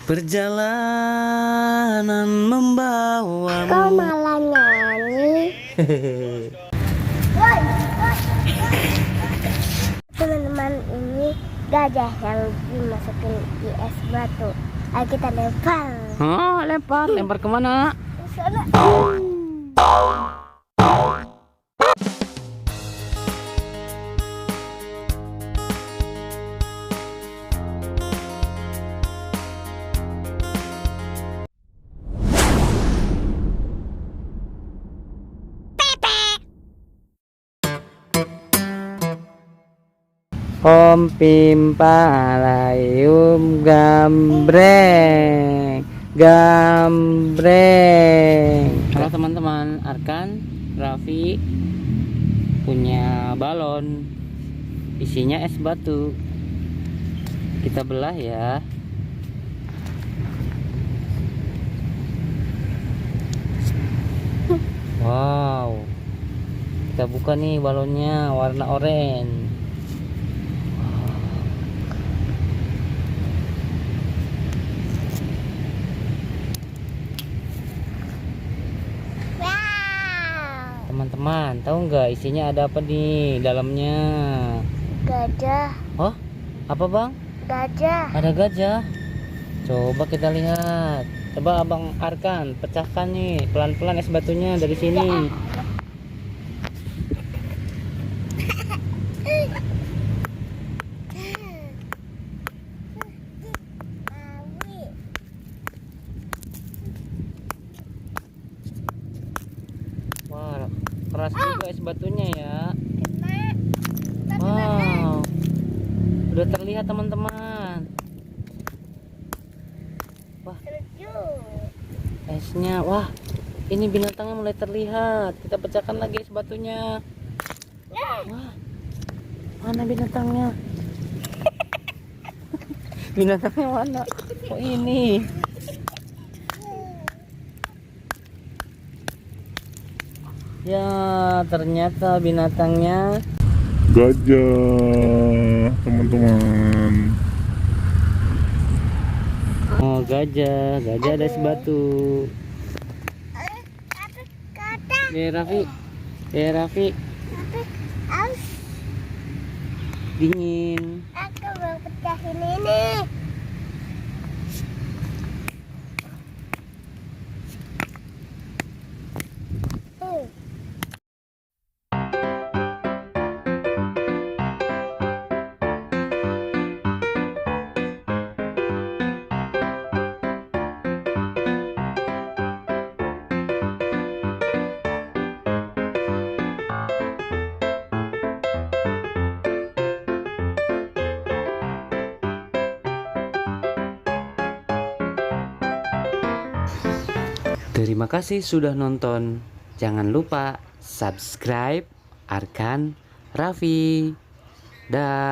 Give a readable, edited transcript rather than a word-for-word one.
Perjalanan membawa. Kau malah nyanyi. Teman-teman, ini gajah yang dimasukin di es batu. Ayo kita lempar. Oh, lempar kemana? Ke sana. Om Pimpalayum gambreng. Halo teman-teman, Arkan, Raffi punya balon isinya es batu. Kita belah ya. Wow, kita buka nih balonnya warna oranye. Teman-teman, tahu nggak isinya ada apa di dalamnya? Gajah. Oh, apa bang? Gajah. Ada gajah. Coba kita lihat. Coba abang Arkan pecahkan nih pelan-pelan es batunya dari sini. Wah, keras juga es batunya ya. Wow, udah terlihat teman-teman. Wah, esnya, wah, ini binatangnya mulai terlihat. Kita pecahkan lagi es batunya. Wah, mana binatangnya? Binatangnya mana? Oh ini. Ya, ternyata binatangnya gajah, teman-teman. oh gajah ada es batu. Raffi, Raffi, dingin. Aku mau pecahin ini. Terima kasih sudah nonton. Jangan lupa subscribe Arkan Raffi. Dah.